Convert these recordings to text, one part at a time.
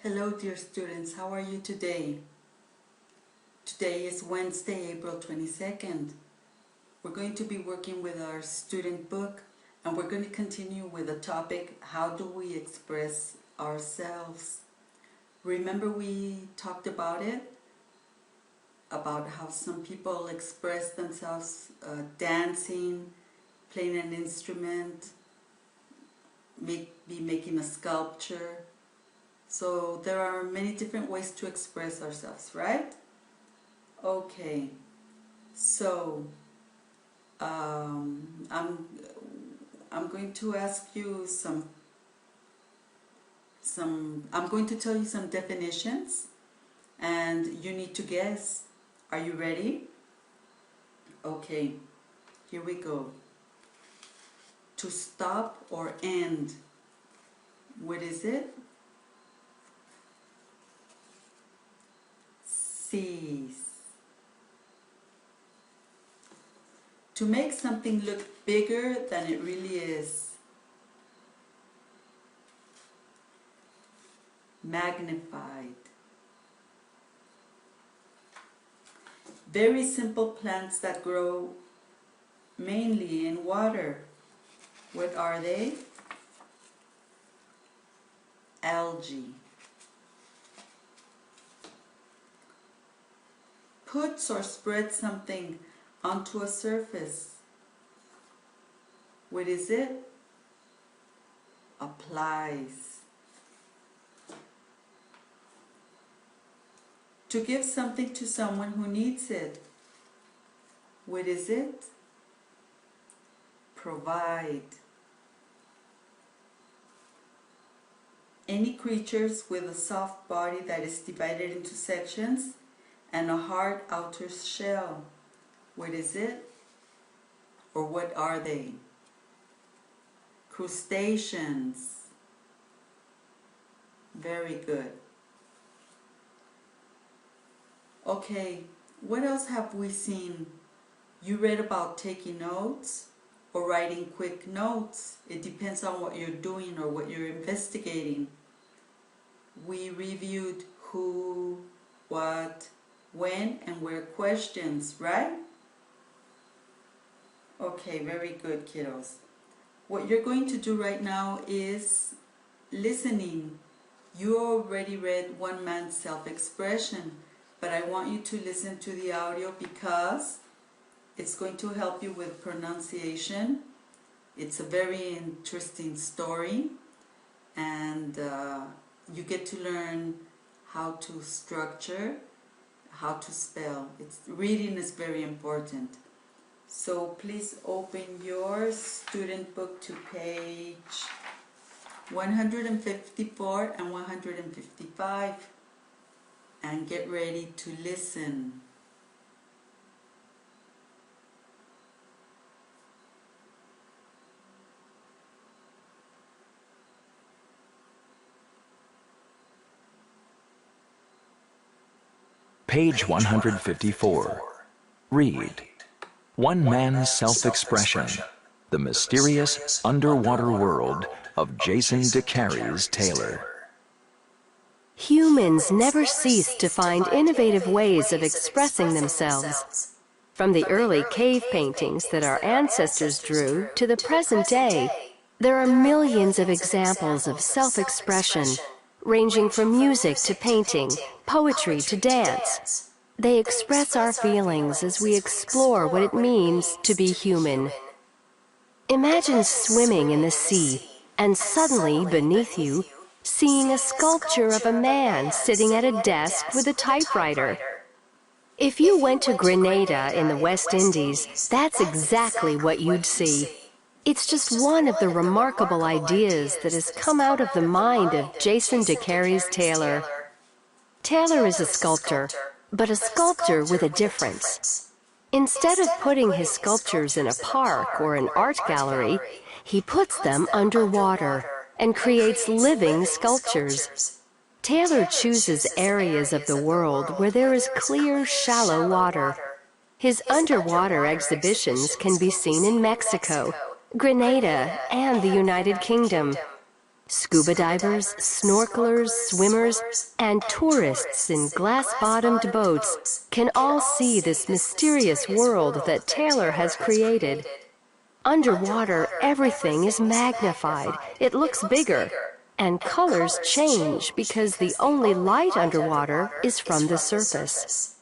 Hello dear students, how are you today? Today is Wednesday, April 22nd. We're going to be working with our student book and we're going to continue with the topic, how do we express ourselves? Remember we talked about it? About how some people express themselves dancing, playing an instrument, maybe making a sculpture. So there are many different ways to express ourselves, right? Okay, so I'm going to ask you I'm going to tell you some definitions and you need to guess. Are you ready? Okay, here we go. To stop or end. What is it? Cease. To make something look bigger than it really is. Magnified. Very simple plants that grow mainly in water. What are they? Algae. Puts or spreads something onto a surface. What is it? Applies. To give something to someone who needs it. What is it? Provide. Any creatures with a soft body that is divided into sections and a hard outer shell. What is it? Or what are they? Crustaceans. Very good. Okay, what else have we seen? You read about taking notes or writing quick notes. It depends on what you're doing or what you're investigating. We reviewed who, what, when, and where questions, right? Okay, very good, kiddos. What you're going to do right now is listening. You already read One Man's Self-Expression, but I want you to listen to the audio because it's going to help you with pronunciation. It's a very interesting story, and you get to learn how to structure, how to spell. Reading is very important. So please open your student book to page 154 and 155 and get ready to listen. Page 154. Read. One Man's Self-Expression, The Mysterious Underwater World of Jason DeCaries Taylor. Humans never cease to find innovative ways of expressing themselves. From the early cave paintings that our ancestors drew to the present day, there are millions of examples of self-expression, ranging from music to painting, poetry to dance. They express our feelings as we explore what it means to be human. Imagine swimming in the sea and suddenly beneath you, seeing a sculpture of a man sitting at a desk with a typewriter. If you went to Grenada in the West Indies, that's exactly what you'd see. It's just one of the remarkable ideas that has come out of the mind of Jason DeCaries Taylor. Taylor is a sculptor, but a sculptor with a difference. Instead of putting his sculptures in a park or an art gallery, he puts them underwater and creates living sculptures. Taylor chooses areas of the world where there is clear, shallow water. His underwater exhibitions can be seen in Mexico, Grenada, and the United Kingdom. Scuba divers, snorkelers, swimmers, and tourists in glass-bottomed boats can all see this mysterious world that Taylor has created. Underwater, everything is magnified. It looks bigger. And colors change because the only light underwater is from the surface.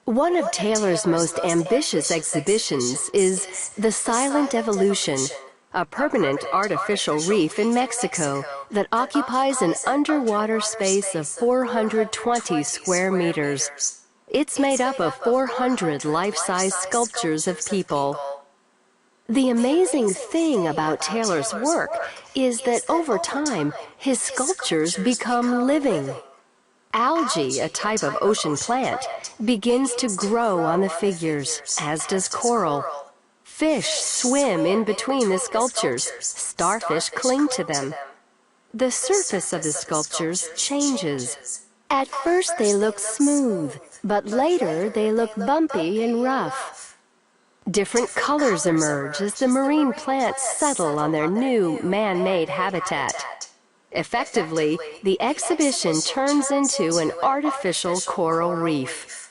One of Taylor's most ambitious exhibitions is The Silent Evolution, a permanent artificial reef in Mexico that occupies an underwater space of 420 square meters. It's made up of 400 life-size sculptures of people. The amazing thing about Taylor's work is that over time, his sculptures become living. Algae, a type of ocean plant, begins to grow on the figures, as does coral. Fish swim in between the sculptures. Starfish cling to them. The surface of the sculptures changes. At first they look smooth, but later they look bumpy and rough. Different colors emerge as the marine plants settle on their new man-made habitat. Effectively, the exhibition turns into an artificial coral reef.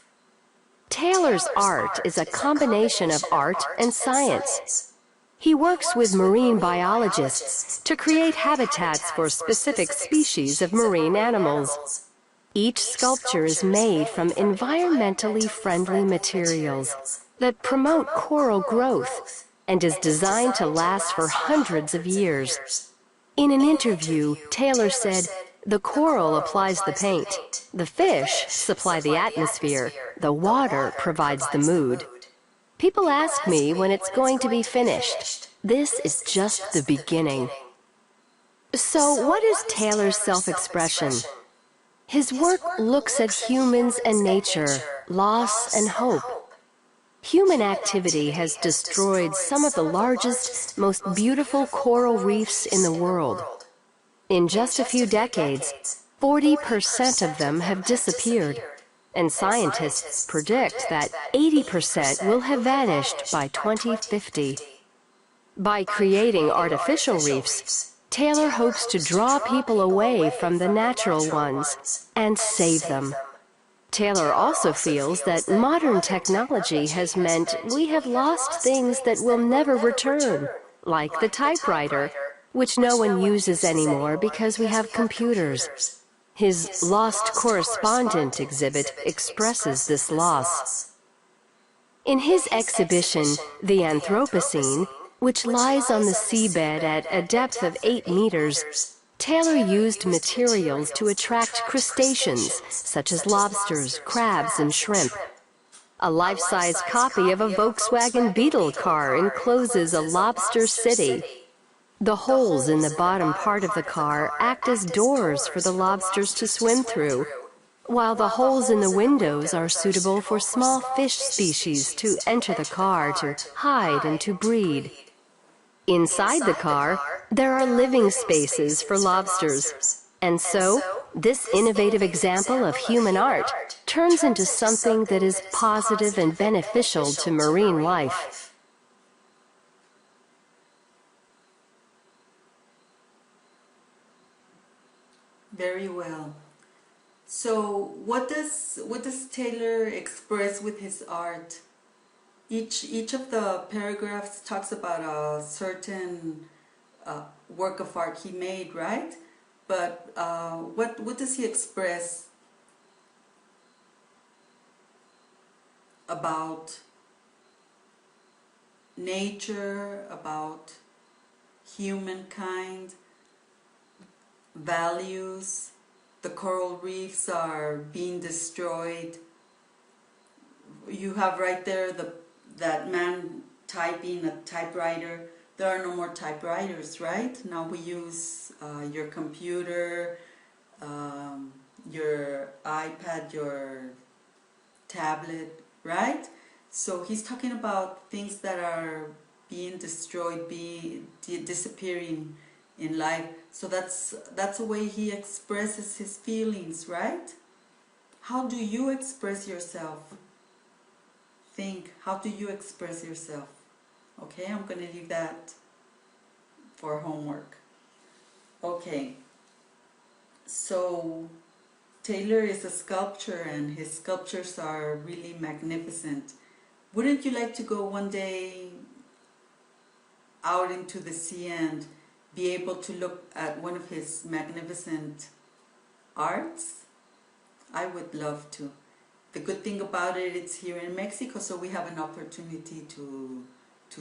Taylor's art is a combination of art and science. He works with marine biologists to create habitats for specific species of marine animals. Each sculpture is made from environmentally friendly materials that promote coral growth and is designed to last for hundreds of years. In an interview, Taylor said, "The coral applies the paint, the fish supply the atmosphere, the water provides the mood. People ask me when it's going to be finished. This is just the beginning." So what is Taylor's self-expression? His work looks at humans and nature, loss and hope. Human activity has destroyed some of the largest, most beautiful coral reefs in the world. In just a few decades, 40% of them have disappeared, and scientists predict that 80% will have vanished by 2050. By creating artificial reefs, Taylor hopes to draw people away from the natural ones and save them. Taylor also feels that modern technology has meant we have lost things that will never return, like the typewriter, which no one uses anymore because we have computers. His Lost Correspondent exhibit expresses this loss. In his exhibition, The Anthropocene, which lies on the seabed at a depth of 8 meters, Taylor used materials to attract crustaceans, such as lobsters, crabs, and shrimp. A life-size copy of a Volkswagen Beetle car encloses a lobster city. The holes in the bottom part of the car act as doors for the lobsters to swim through, while the holes in the windows are suitable for small fish species to enter the car to hide and to breed. Inside the car, there are living spaces for lobsters. And so, this innovative example of human art turns into something that is positive and beneficial to marine life. Very well. So what does Taylor express with his art? Each of the paragraphs talks about a certain work of art he made, right? But what does he express about nature, about humankind, values? The coral reefs are being destroyed. You have right there that man typing a typewriter. There are no more typewriters, right? Now we use your computer, your iPad, your tablet, right? So he's talking about things that are being destroyed, disappearing in life. So that's a way he expresses his feelings, right? How do you express yourself? Think, how do you express yourself? Okay, I'm going to leave that for homework. Okay, so Taylor is a sculptor and his sculptures are really magnificent. Wouldn't you like to go one day out into the sea and be able to look at one of his magnificent arts? I would love to. The good thing about it, it's here in Mexico, so we have an opportunity to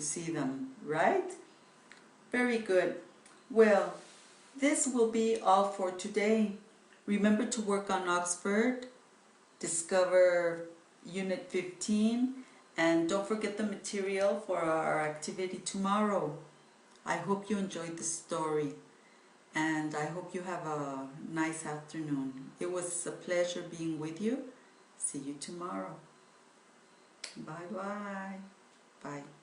see them, right? Very good. Well, this will be all for today. Remember to work on Oxford, discover Unit 15, and don't forget the material for our activity tomorrow. I hope you enjoyed the story, and I hope you have a nice afternoon. It was a pleasure being with you. See you tomorrow. Bye-bye. Bye.